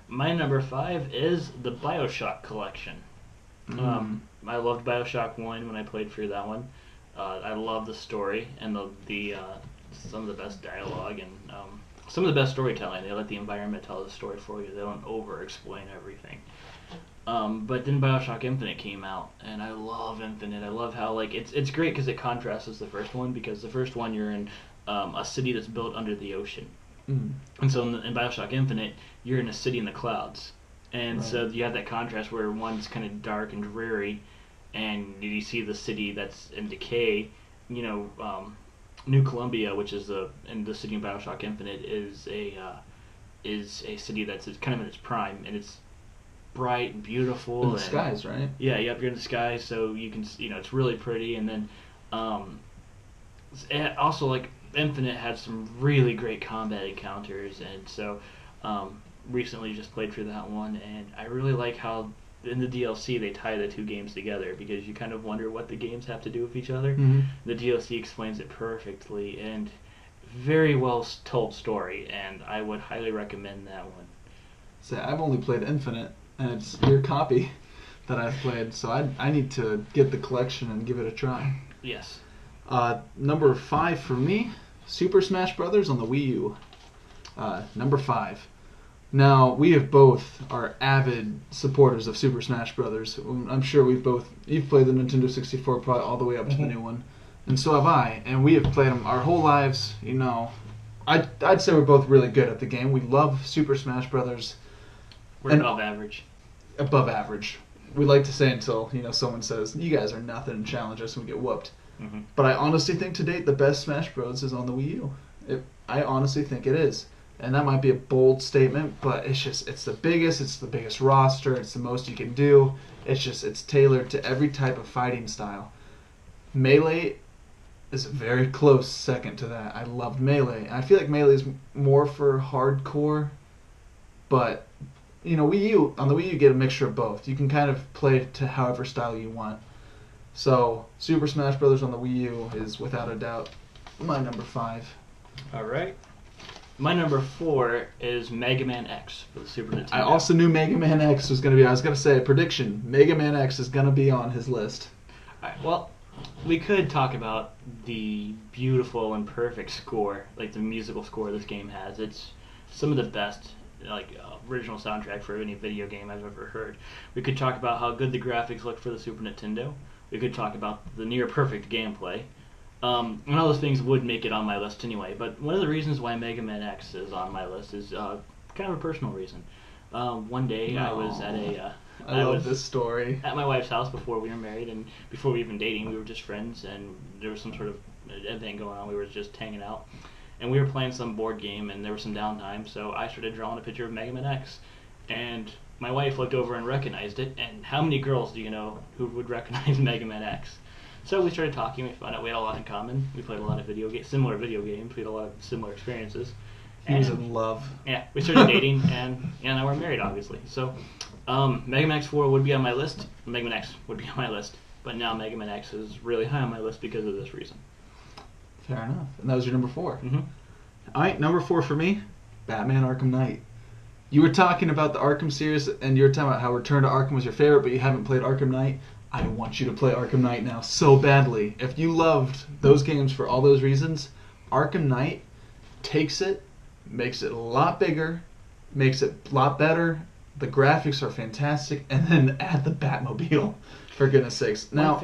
My number 5 is the BioShock collection. I loved BioShock 1 when I played through that one. I love the story and the some of the best dialogue and some of the best storytelling. They let the environment tell the story for you. They don't over-explain everything. But then BioShock Infinite came out, and I love Infinite. I love how it's great because it contrasts with the first one, because the first one you're in a city that's built under the ocean. And so in BioShock Infinite, you're in a city in the clouds. And so you have that contrast where one's kind of dark and dreary, and you see the city that's in decay. New Columbia, which is in the city of BioShock Infinite, is a city that's kind of in its prime, and it's bright and beautiful. In the skies, right? Yeah, you're in the sky, so you can, it's really pretty. And then also, like, Infinite had some really great combat encounters, and so recently just played through that one, and I really like how in the DLC they tie the two games together, because you kind of wonder what the games have to do with each other. The DLC explains it perfectly, and very well told story, and I would highly recommend that one. So I've only played Infinite, and it's your copy that I've played, so I need to get the collection and give it a try. Yes. Number 5 for me, Super Smash Brothers on the Wii U. Number 5. Now, we have both are avid supporters of Super Smash Brothers. I'm sure you've played the Nintendo 64 probably all the way up to the new one, and so have I, and we have played them our whole lives. I'd say we're both really good at the game. We love Super Smash Brothers. We're above average. Above average. We like to say until someone says, you guys are nothing, and challenge us and we get whooped. But I honestly think to date the best Smash Bros. Is on the Wii U. I honestly think it is. And that might be a bold statement, but it's the biggest roster, it's the most you can do. It's tailored to every type of fighting style. Melee is a very close second to that. I loved Melee. I feel like Melee is more for hardcore, but on the Wii U you get a mixture of both. You can kind of play to however style you want. So Super Smash Bros. On the Wii U is without a doubt my number 5. All right. My number 4 is Mega Man X for the Super Nintendo. I also knew Mega Man X was going to be. I was going to say a prediction. Mega Man X is going to be on his list. All right, well, we could talk about the beautiful and perfect score, like the musical score this game has. It's some of the best, original soundtrack for any video game I've ever heard. We could talk about how good the graphics look for the Super Nintendo. We could talk about the near perfect gameplay. And all those things would make it on my list anyway, but one of the reasons why Mega Man X is on my list is kind of a personal reason. One day I was at I love this story. At my wife's house before we were married, and before we were even dating, we were just friends, and there was some sort of event going on. We were just hanging out, and we were playing some board game, and there was some downtime, so I started drawing a picture of Mega Man X, and my wife looked over and recognized it, and how many girls do you know who would recognize Mega Man X? So we started talking. We found out we had a lot in common. We played a lot of similar video games. We had a lot of similar experiences. He was in love. Yeah, we started dating, and now we're married, obviously. So Mega Man X4 would be on my list. Mega Man X would be on my list. But now Mega Man X is really high on my list because of this reason. Fair enough. And that was your number 4. All right, number 4 for me, Batman Arkham Knight. You were talking about the Arkham series, and you were talking about how Return to Arkham was your favorite, but you haven't played Arkham Knight. I want you to play Arkham Knight now so badly. If you loved those games for all those reasons, Arkham Knight takes it, makes it a lot bigger, makes it a lot better. The graphics are fantastic, and then add the Batmobile, for goodness sakes. Now,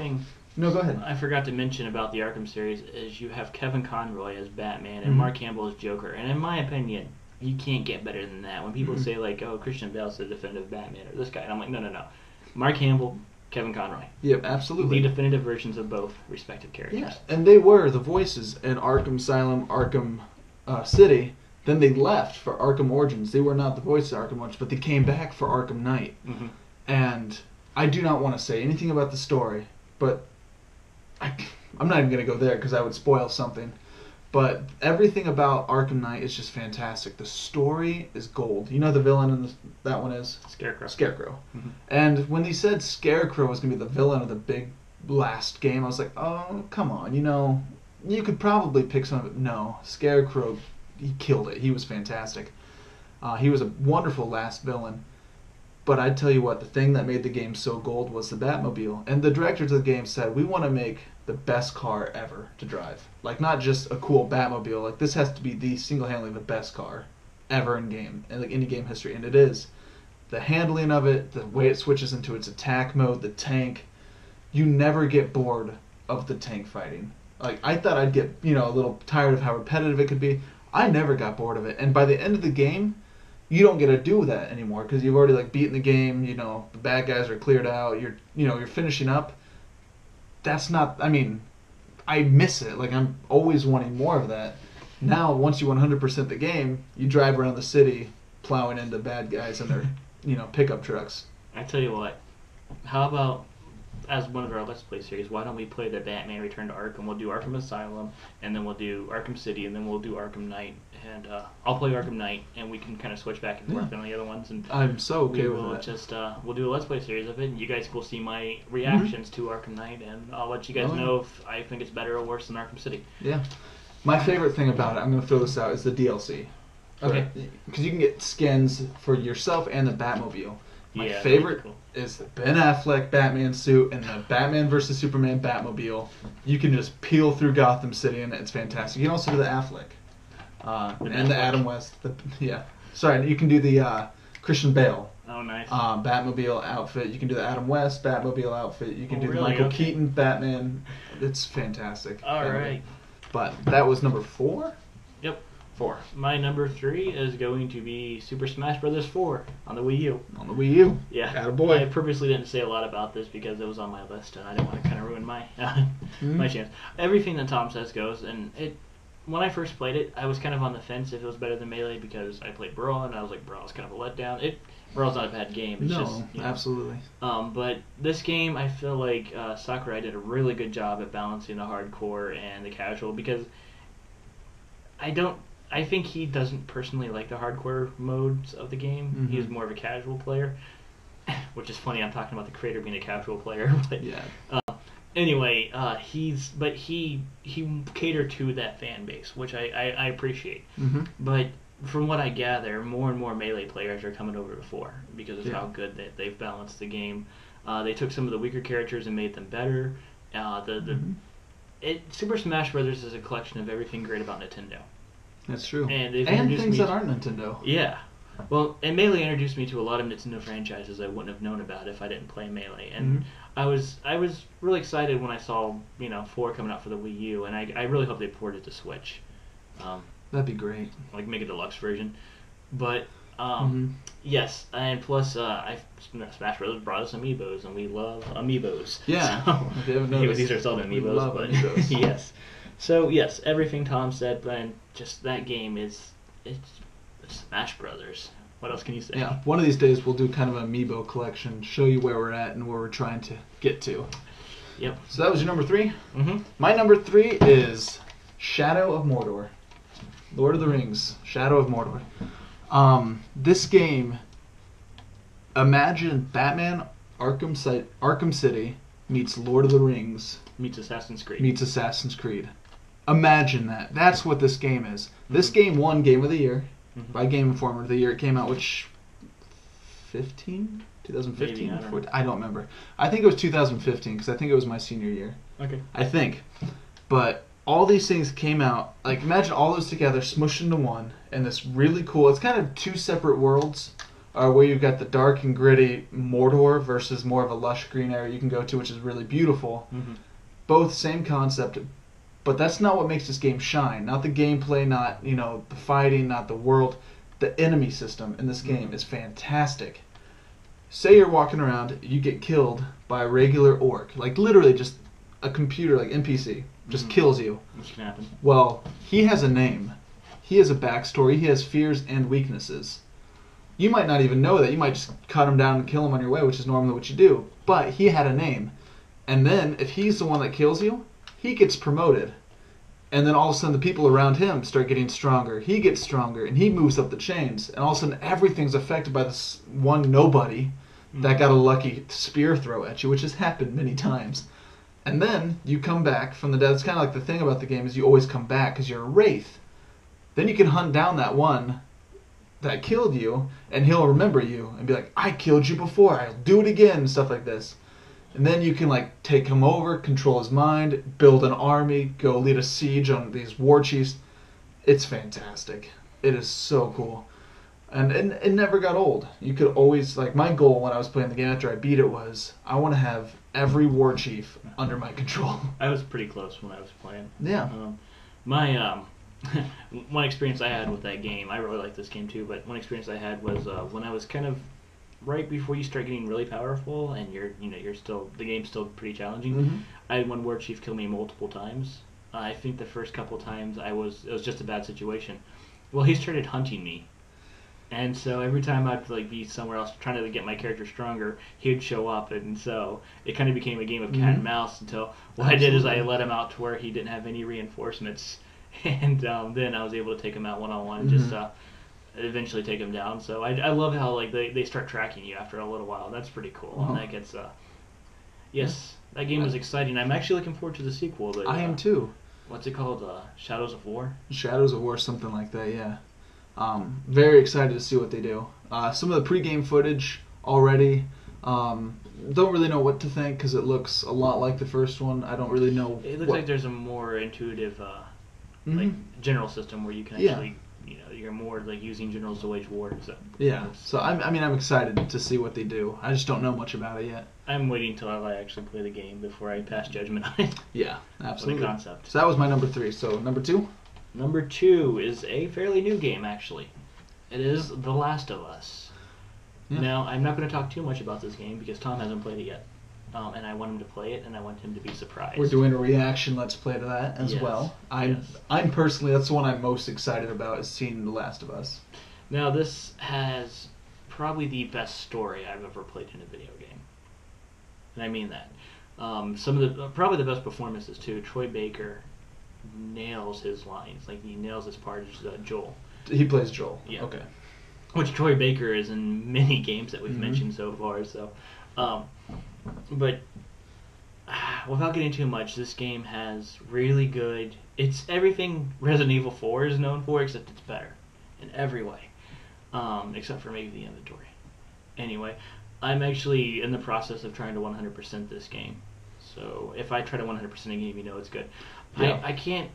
no, go ahead. I forgot to mention about the Arkham series is you have Kevin Conroy as Batman and Mark Hamill as Joker, and in my opinion, you can't get better than that. When people say oh, Christian Bale's the definitive Batman or this guy, and I'm like, no. Mark Hamill, Kevin Conroy. Yep, absolutely. The definitive versions of both respective characters. Yeah, and they were the voices in Arkham Asylum, Arkham City. Then they left for Arkham Origins. They were not the voices of Arkham Origins, but they came back for Arkham Knight. And I do not want to say anything about the story, but I'm not even going to go there because I would spoil something. But everything about Arkham Knight is just fantastic. The story is gold. You know the villain in that one is? Scarecrow. And when they said Scarecrow was going to be the villain of the big last game, I was like, oh, come on. You could probably pick some of it. No, Scarecrow, he killed it. He was fantastic. He was a wonderful last villain. But I tell you what, the thing that made the game so gold was the Batmobile. And the directors of the game said, we want to make the best car ever to drive. Like, not just a cool Batmobile. Like, this has to be the single-handedly the best car ever in game, in like any game history. And it is. The handling of it, the way it switches into its attack mode, the tank, you never get bored of the tank fighting. Like, I thought I'd get, a little tired of how repetitive it could be. I never got bored of it. And by the end of the game, you don't get to do that anymore because you've already beaten the game. The bad guys are cleared out. You're finishing up. That's not. I mean, I miss it. Like, I'm always wanting more of that. Now, once you 100% the game, you drive around the city plowing into bad guys in their pickup trucks. I tell you what. How about, as one of our Let's Play series, why don't we play the Batman Return to Arkham? We'll do Arkham Asylum, and then we'll do Arkham City, and then we'll do Arkham Knight. And I'll play Arkham Knight, and we can kind of switch back and forth on the other ones. And I'm so okay with that. Just we'll do a Let's Play series of it, and you guys will see my reactions to Arkham Knight, and I'll let you guys know if I think it's better or worse than Arkham City. Yeah. My favorite thing about it, I'm going to throw this out, is the DLC. Okay. Because you can get skins for yourself and the Batmobile. My Yeah, favorite cool. is the Ben Affleck Batman suit and the Batman vs. Superman Batmobile. You can just peel through Gotham City and it's fantastic. You can also do the Affleck. And the Adam West. Sorry, you can do the Christian Bale. Oh, nice. Batmobile outfit. You can do the Adam West Batmobile outfit. You can do the Michael Keaton Batman. It's fantastic. All right. But that was number 4? Yep. 4. My number 3 is going to be Super Smash Bros. 4 on the Wii U. On the Wii U. Yeah. Attaboy. I purposely didn't say a lot about this because it was on my list and I didn't want to kind of ruin my my chance. Everything that Tom says goes, and when I first played it, I was kind of on the fence if it was better than Melee because I played Brawl and I was like, Brawl's kind of a letdown. Brawl's not a bad game. It's just, absolutely. But this game, I feel like Sakurai did a really good job at balancing the hardcore and the casual because I think he doesn't personally like the hardcore modes of the game. Mm-hmm. He's more of a casual player, which is funny. I'm talking about the creator being a casual player, but yeah. Anyway, he catered to that fan base, which I appreciate. Mm-hmm. But from what I gather, more and more Melee players are coming over to 4 because of how good they've balanced the game. They took some of the weaker characters and made them better. Super Smash Bros. Is a collection of everything great about Nintendo. That's true. And things that aren't Nintendo. Yeah. Well, and Melee introduced me to a lot of Nintendo franchises I wouldn't have known about if I didn't play Melee. And I was really excited when I saw 4 coming out for the Wii U, and I really hope they port it to Switch. That'd be great. Like make a deluxe version. But yes, and plus Smash Bros. Brought us amiibos, and we love amiibos. Yeah. So, if you haven't noticed, these are still amiibos. We love amiibos. Yes. So yes, everything Tom said, but just that game it's Smash Brothers. What else can you say? Yeah, one of these days we'll do kind of an amiibo collection, show you where we're at and where we're trying to get to. Yep. So that was your number 3? Mm-hmm. My number 3 is Shadow of Mordor. Lord of the Rings, Shadow of Mordor. This game, imagine Batman Arkham City meets Lord of the Rings meets Assassin's Creed. Imagine that. That's what this game is. This game won Game of the Year by Game Informer the year it came out, which 2015? Maybe, I don't remember. I think it was 2015 because I think it was my senior year. Okay. I think. But all these things came out, like imagine all those together smushed into one, and this really cool, it's kind of 2 separate worlds where you've got the dark and gritty Mordor versus more of a lush green area you can go to, which is really beautiful. Both same concept. But that's not what makes this game shine. Not the gameplay, not the fighting, not the world. The enemy system in this game is fantastic. Say you're walking around, you get killed by a regular orc, like literally just a computer, like NPC, just kills you. Which can happen. Well, he has a name. He has a backstory. He has fears and weaknesses. You might not even know that. You might just cut him down and kill him on your way, which is normally what you do. But he had a name. And then, if he's the one that kills you, he gets promoted. And then all of a sudden the people around him start getting stronger. He gets stronger and he moves up the chains. And all of a sudden everything's affected by this one nobody that got a lucky spear throw at you, which has happened many times. And then you come back from the dead. It's kind of like the thing about the game is you always come back because you're a wraith. Then you can hunt down that that killed you, and he'll remember you and be like, I killed you before, I'll do it again, and stuff like this. And then you can like take him over, control his mind, build an army, go lead a siege on these war chiefs. It's fantastic. It is so cool. And it never got old. You could always, like, my goal when I was playing the game after I beat it was, I want to have every war chief under my control. I was pretty close when I was playing. Yeah. My one experience I had with that game, I really like this game too, but one experience I had was when I was kind of right before you start getting really powerful and the game's still pretty challenging. Mm-hmm. I had one war chief kill me multiple times. I think the first couple times it was just a bad situation. Well, he started hunting me. And so every time I'd like be somewhere else trying to get my character stronger, he'd show up, and so it kind of became a game of cat and mouse until what I did is I let him out to where he didn't have any reinforcements, and then I was able to take him out one-on-one and just eventually take him down. So I love how like they start tracking you after a little while. That's pretty cool. And that gets that game was exciting. I'm actually looking forward to the sequel. But, I am too. What's it called? Shadows of War? Shadows of War, something like that, yeah. Very excited to see what they do. Some of the pre-game footage already. Don't really know what to think because it looks a lot like the first one. I don't really know. It looks like there's a more intuitive like general system where you can actually, you're more like using generals to wage war. So yeah. So I'm excited to see what they do. I just don't know much about it yet. I'm waiting until I actually play the game before I pass judgment on it. Yeah, absolutely. The concept. So that was my number 3. So number 2. Number 2 is a fairly new game, actually. It is The Last of Us. Yeah. Now, I'm not going to talk too much about this game because Tom hasn't played it yet. And I want him to play it, and I want him to be surprised. We're doing a reaction Let's Play to that as well. I'm personally, that's the one I'm most excited about, is seeing The Last of Us. Now, this has probably the best story I've ever played in a video game. And I mean that. Some of the probably the best performances, too. Troy Baker nails his lines. Like, he nails his part as Joel. He plays Joel. Yeah. Okay. Which Troy Baker is in many games that we've mentioned so far. So, but without getting too much, this game has really good. It's everything Resident Evil 4 is known for, except it's better in every way, except for maybe the inventory. Anyway, I'm actually in the process of trying to 100% this game. So if I try to 100% a game, it's good. Yeah. I can't.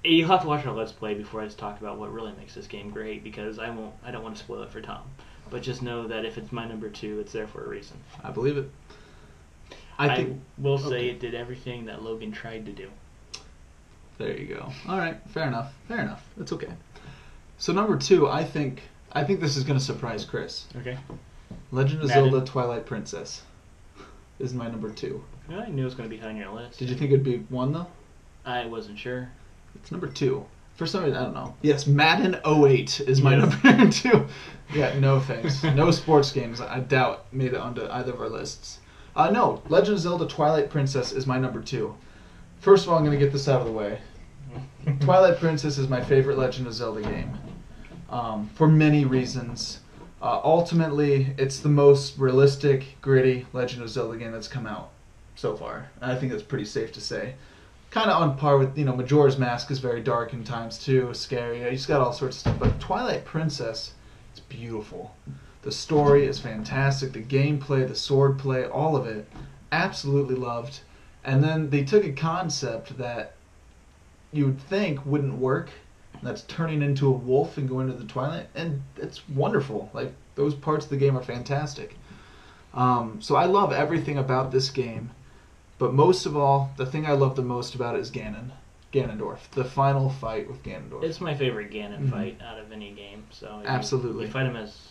You'll have to watch our Let's Play before I just talk about what really makes this game great, because I don't want to spoil it for Tom. But just know that if it's my number 2, it's there for a reason. I believe it. I will say it did everything that Logan tried to do. There you go. All right, fair enough. Fair enough. It's okay. So number 2, I think this is going to surprise Chris. Okay. Legend of Zelda: Twilight Princess is my number 2. Well, I knew it was going to be high on your list. Did you think it'd be 1 though? I wasn't sure. It's number 2. For some reason, I don't know. Yes, Madden 08 is my number 2. Yeah, no thanks. No sports games, I doubt, made it onto either of our lists. No, Legend of Zelda: Twilight Princess is my number 2. First of all, I'm going to get this out of the way. Twilight Princess is my favorite Legend of Zelda game. For many reasons. Ultimately, it's the most realistic, gritty Legend of Zelda game that's come out so far. And I think that's pretty safe to say. Kind of on par with, Majora's Mask is very dark in times too, scary. You just got all sorts of stuff. But Twilight Princess, it's beautiful. The story is fantastic. The gameplay, the swordplay, all of it, absolutely loved. And then they took a concept that you would think wouldn't work. That's turning into a wolf and going to the Twilight, and it's wonderful. Like, those parts of the game are fantastic. So I love everything about this game. But most of all, the thing I love the most about it is Ganondorf. The final fight with Ganondorf. It's my favorite Ganon fight out of any game. So absolutely. You fight him as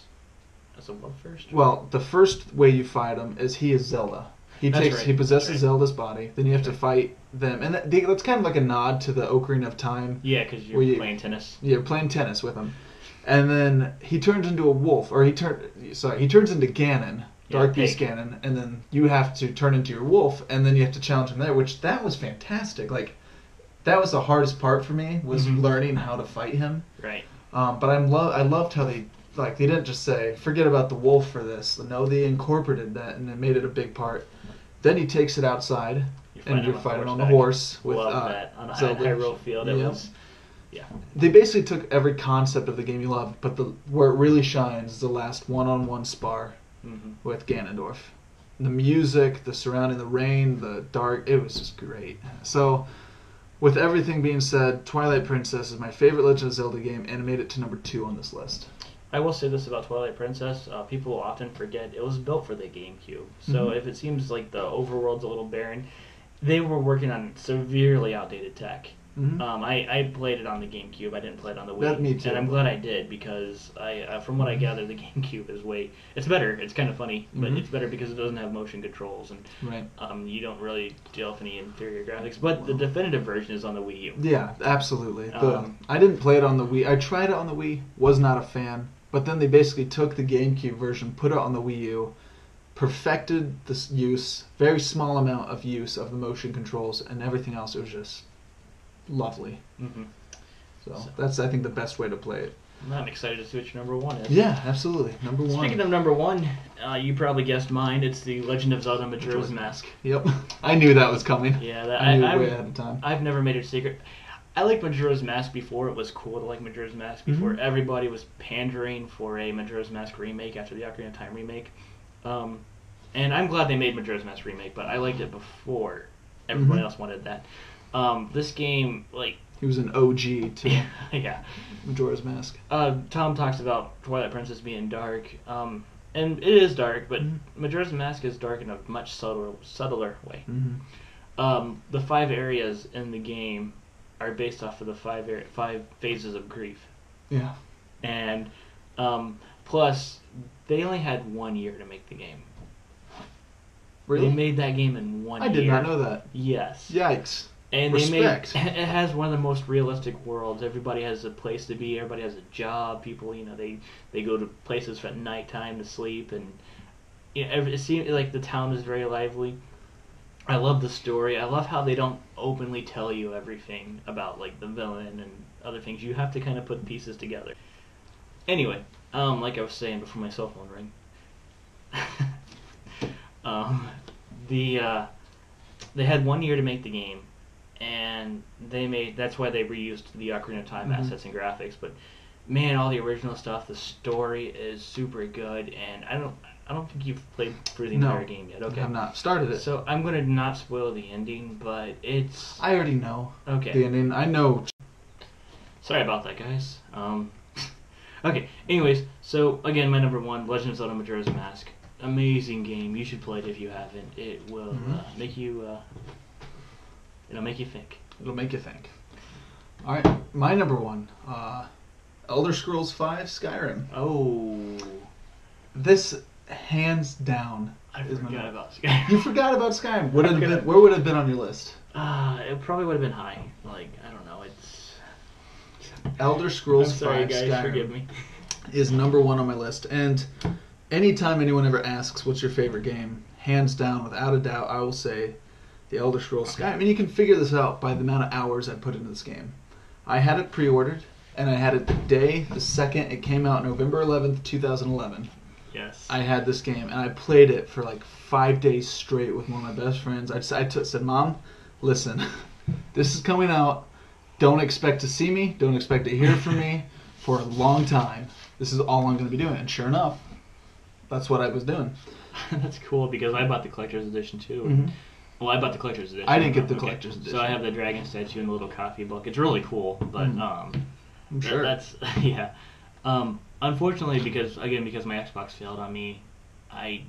a wolf first? Well, the first way you fight him is he is Zelda. He possesses Zelda's body. Then you have to fight them, and that's kind of like a nod to the Ocarina of Time. Yeah, because you're playing tennis. You're playing tennis with him, and then he turns into a wolf, or he turns into Ganon. Dark Beast Ganon, and then you have to turn into your wolf, and then you have to challenge him there, that was fantastic. Like, that was the hardest part for me, was learning how to fight him. Right. But I loved how they didn't just say, forget about the wolf for this. No, they incorporated that, and they made it a big part. Then he takes it outside, and you're fighting on the horse with Love that. On a Zelda. Hyrule field, it was Yeah. They basically took every concept of the game you love, but where it really shines is the last one-on-one spar with Ganondorf. The music, the surrounding, the rain, the dark, it was just great. So, with everything being said, Twilight Princess is my favorite Legend of Zelda game, and it made it to number 2 on this list. I will say this about Twilight Princess. People often forget it was built for the GameCube. So if it seems like the overworld's a little barren, they were working on severely outdated tech. I played it on the GameCube. I didn't play it on the Wii. Me too. And I'm glad I did because from what I gather, the GameCube is it's better. It's kind of funny, but it's better because it doesn't have motion controls and you don't really deal with any inferior graphics. But the definitive version is on the Wii U. Yeah, absolutely. I didn't play it on the Wii. I tried it on the Wii. Was not a fan. But then they basically took the GameCube version, put it on the Wii U, perfected this use, very small amount of use of the motion controls, and everything else. It was just lovely. So that's, I think, the best way to play it. I'm excited to see what your number 1 is. Yeah, absolutely. Number 1. Speaking of number 1, you probably guessed mine. It's the Legend of Zelda Majora's Mask. Yep. I knew that was coming. Yeah, I knew it way ahead of time. I've never made it a secret. I liked Majora's Mask before. It was cool to like Majora's Mask before. Everybody was pandering for a Majora's Mask remake after the Ocarina of Time remake. And I'm glad they made Majora's Mask remake, but I liked it before everybody else wanted that. This game, he was an OG to Majora's Mask. Tom talks about Twilight Princess being dark, and it is dark, but Majora's Mask is dark in a much subtler way. The 5 areas in the game are based off of the 5 phases of grief. Yeah. And plus, they only had 1 year to make the game. Really? They made that game in 1 year. I did not know that. Yes. Yikes. And Respect. it has one of the most realistic worlds. Everybody has a place to be. Everybody has a job. People, they go to places at nighttime to sleep, and it seems like the town is very lively. I love the story. I love how they don't openly tell you everything about the villain and other things. You have to kind of put pieces together. Anyway, like I was saying before my cell phone rang, they had 1 year to make the game, and that's why they reused the Ocarina of Time assets and graphics. But man, all the original stuff, the story is super good, and I don't think you've played through the entire game yet. Okay. I have not started it. So I'm gonna not spoil the ending, but it's... I already know. Okay. The ending. I know. Sorry about that, guys. Okay. Anyways, so again, my number 1, Legend of Zelda: Majora's Mask. Amazing game. You should play it if you haven't. It will make you. It'll make you think. It'll make you think. All right, my number 1, Elder Scrolls V: Skyrim. Oh. This, hands down, I forgot about Skyrim. You forgot about Skyrim. Where would it have been on your list? It probably would have been high. I don't know. It's Elder Scrolls V: guys, Skyrim forgive me. is number 1 on my list. And anytime anyone ever asks what's your favorite game, hands down, without a doubt, I will say the Elder Scrolls Skyrim. I mean, you can figure this out by the amount of hours I put into this game. I had it pre-ordered, and I had it the second it came out, November 11th, 2011. Yes. I had this game, and I played it for 5 days straight with one of my best friends. I said, Mom, listen, this is coming out. Don't expect to see me. Don't expect to hear from me for a long time. This is all I'm going to be doing. And sure enough, that's what I was doing. That's cool, because I bought the collector's edition too. Well, I bought the collector's edition. I didn't get the collector's edition. So I have the dragon statue and the little coffee book. It's really cool, but I'm sure. That's yeah. Unfortunately, because my Xbox failed on me, I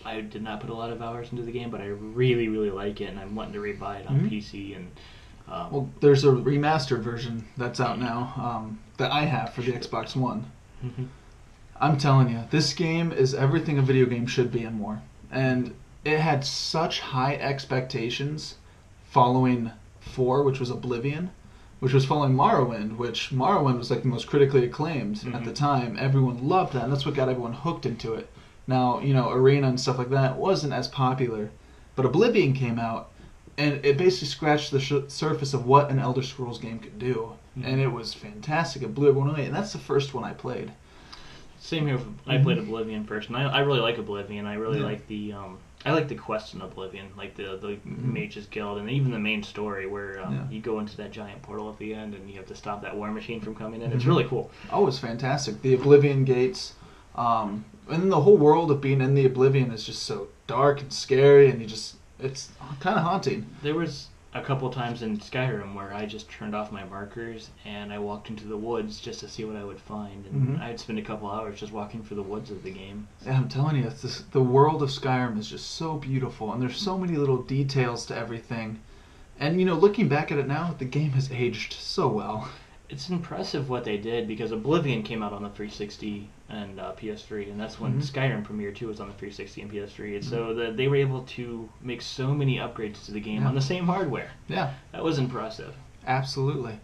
did not put a lot of hours into the game, but I really, really like it, and I'm wanting to rebuy it on PC. And well, there's a remastered version that's out now that I have for the Xbox One. I'm telling you, this game is everything a video game should be and more. And it had such high expectations following 4, which was Oblivion, which was following Morrowind, which Morrowind was the most critically acclaimed at the time. Everyone loved that, and that's what got everyone hooked into it. Now, Arena and stuff like that wasn't as popular, but Oblivion came out, and it basically scratched the surface of what an Elder Scrolls game could do, and it was fantastic. It blew everyone away, and that's the first one I played. Same here. I played Oblivion first, and I really like Oblivion. I really like the I like the quests in Oblivion, like the Mage's Guild, and even the main story where you go into that giant portal at the end and you have to stop that war machine from coming in. It's really cool. Oh, it's fantastic. The Oblivion Gates, and the whole world of being in the Oblivion is just so dark and scary, and it's kind of haunting. There was a couple times in Skyrim where I just turned off my markers and I walked into the woods just to see what I would find, and I'd spend a couple hours just walking through the woods of the game. Yeah, I'm telling you, the world of Skyrim is just so beautiful, and there's so many little details to everything. And looking back at it now, the game has aged so well. It's impressive what they did, because Oblivion came out on the 360 and PS3, and that's when Skyrim premiered too, was on the 360 and PS3, and so they were able to make so many upgrades to the game on the same hardware. Yeah. That was impressive. Absolutely.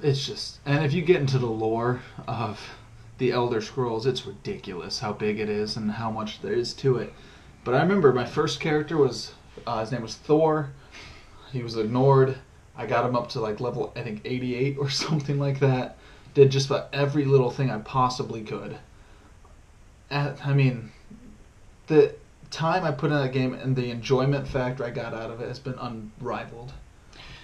It's just, and if you get into the lore of the Elder Scrolls, it's ridiculous how big it is and how much there is to it. But I remember my first character was, his name was Thor. He was ignored. I got him up to like level, I think, 88 or something like that. Did just about every little thing I possibly could. I mean, the time I put in that game and the enjoyment factor I got out of it has been unrivaled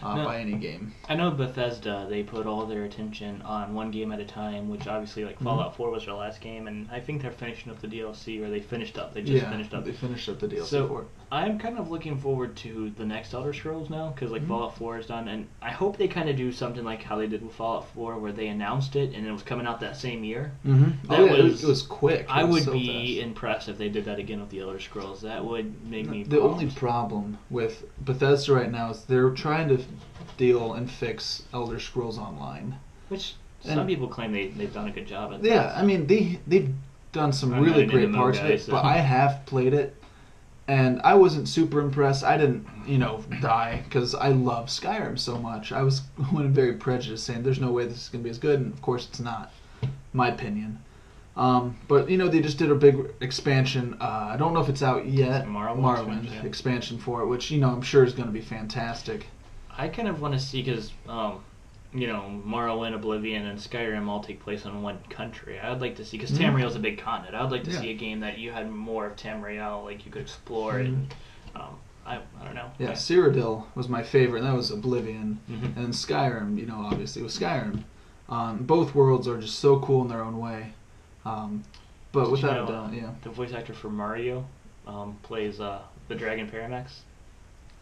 by any game. I know Bethesda, they put all their attention on one game at a time, which obviously, like, Fallout 4 was their last game, and I think they're finishing up the DLC, or they finished up. They just finished up. They finished up the DLC for it. I'm kind of looking forward to the next Elder Scrolls now, because like Fallout 4 is done, and I hope they kind of do something like how they did with Fallout 4, where they announced it and it was coming out that same year. It was quick. I would be impressed if they did that again with the Elder Scrolls. That would make me. The only problem with Bethesda right now is they're trying to deal and fix Elder Scrolls Online, which some people claim they've done a good job at. Yeah, I mean they've done some really great parts of it, but I have played it. And I wasn't super impressed. I didn't, die, because I love Skyrim so much. I was very prejudiced, saying there's no way this is going to be as good, and of course it's not, my opinion. But, they just did a big expansion. I don't know if it's out yet. Morrowind expansion for it, which, I'm sure is going to be fantastic. I kind of want to see, because, Morrowind, Oblivion, and Skyrim all take place in one country. I would like to see, because Tamriel's a big continent, I would like to see a game that you had more of Tamriel, like you could explore it. I don't know. Yeah, Cyrodiil was my favorite, and that was Oblivion. And Skyrim, obviously was Skyrim. Both worlds are just so cool in their own way. But without a doubt, the voice actor for Mario plays the Dragon Paranax.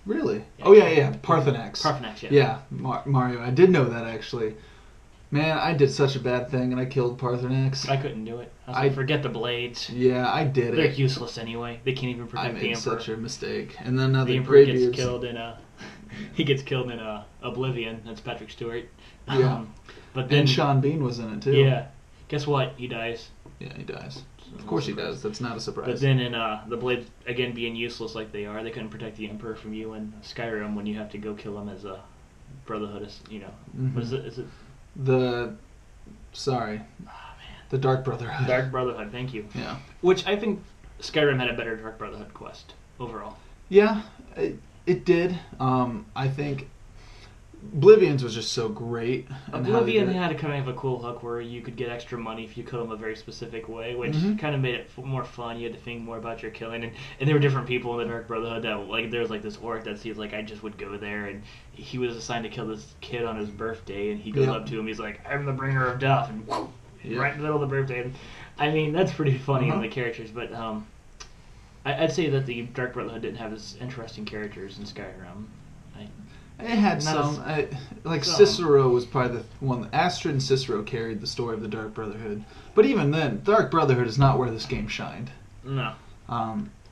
Really? Yeah. Parthenax. Parthenax, yeah. Yeah, Mario. I did know that, actually. Man, I did such a bad thing, and I killed Parthenax. I couldn't do it. I was like, forget the blades. Yeah, I did They're useless anyway. They can't even protect the Emperor. I made such a mistake. And then the Emperor gets killed in he gets killed in Oblivion. That's Patrick Stewart. Yeah. But then and Sean Bean was in it, too. Yeah. Guess what? He dies. Yeah, he dies. Of course he does. That's not a surprise. But then in the blades, again, being useless like they are, they couldn't protect the Emperor from you in Skyrim when you have to go kill him as a Brotherhood. What is it? Is it the... Sorry. Oh, man. The Dark Brotherhood. Dark Brotherhood, thank you. Yeah. Which I think Skyrim had a better Dark Brotherhood quest overall. Yeah, it did. I think Oblivion's was just so great. Oblivion had a kind of a cool hook where you could get extra money if you killed them a very specific way, which kind of made it more fun. You had to think more about your killing, and there were different people in the Dark Brotherhood that, like, there was like this orc that seems like I just would go there, and he was assigned to kill this kid on his birthday, and he goes up to him, he's like, I'm the bringer of death, and right in the middle of the birthday. And, I mean, that's pretty funny on the characters, but I'd say that the Dark Brotherhood didn't have as interesting characters in Skyrim. It had some. Cicero was probably the one. Astrid and Cicero carried the story of the Dark Brotherhood. But even then, Dark Brotherhood is not where this game shined. No.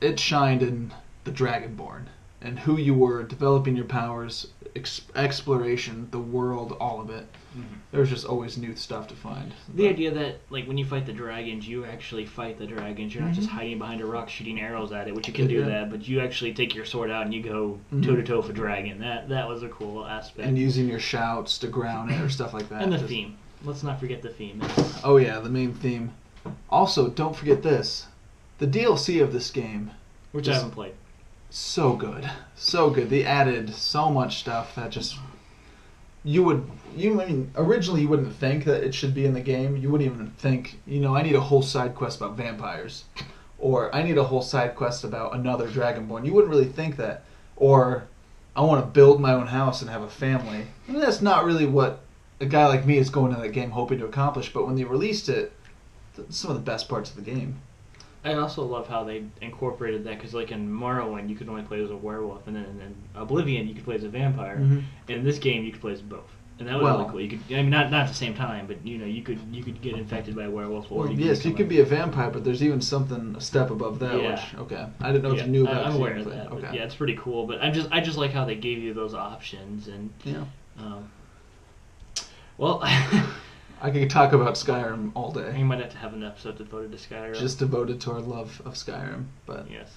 It shined in the Dragonborn and who you were, developing your powers, exploration, the world, all of it. There was just always new stuff to find. The idea that, like, when you fight the dragons, you actually fight the dragons. You're not just hiding behind a rock shooting arrows at it, which you can do that, but you actually take your sword out and you go toe-to-toe with a dragon. That was a cool aspect. And using your shouts to ground it or stuff like that. And the theme. Let's not forget the theme. Oh yeah, the main theme. Also, don't forget this. The DLC of this game. Which I haven't played. So good. So good. They added so much stuff that just... originally you wouldn't think that it should be in the game. You wouldn't even think, I need a whole side quest about vampires. or I need a whole side quest about another Dragonborn. You wouldn't really think that. Or I want to build my own house and have a family. I mean, that's not really what a guy like me is going into that game hoping to accomplish, but when they released it, some of the best parts of the game. I also love how they incorporated that, because like in Morrowind you could only play as a werewolf, and then in Oblivion you could play as a vampire. Mm-hmm. In this game you could play as both, and that was really cool. You could, I mean, not at the same time, but you could get infected by a werewolf. Or you could be a vampire, but there's even something a step above that. Yeah. Which okay, I didn't know if you knew about. I'm aware of that. Okay. Yeah, it's pretty cool. But I just like how they gave you those options, and yeah. Well. I could talk about Skyrim all day. We might have to have an episode devoted to Skyrim. Just devoted to our love of Skyrim. But yes.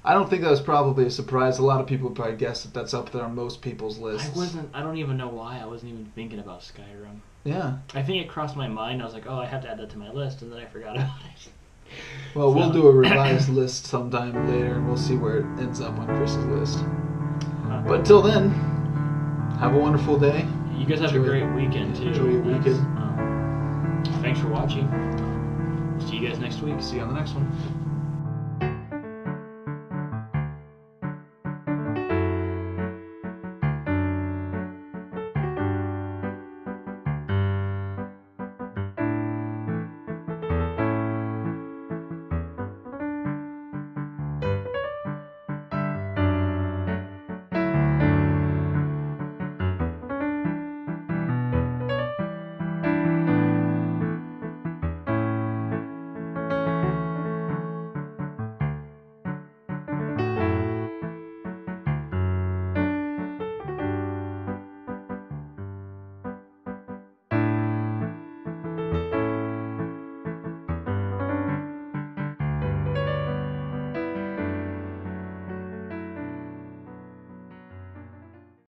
I don't think that was probably a surprise. A lot of people would probably guess that that's up there on most people's lists. I don't even know why. I wasn't even thinking about Skyrim. Yeah. I think it crossed my mind. I was like, oh, I have to add that to my list, and then I forgot about it. Well, we'll do a revised list sometime later, and we'll see where it ends up on Chris's list. But until then, have a wonderful day. You guys have a great weekend, too. Enjoy your weekend. Thanks for watching. See you guys next week. See you on the next one.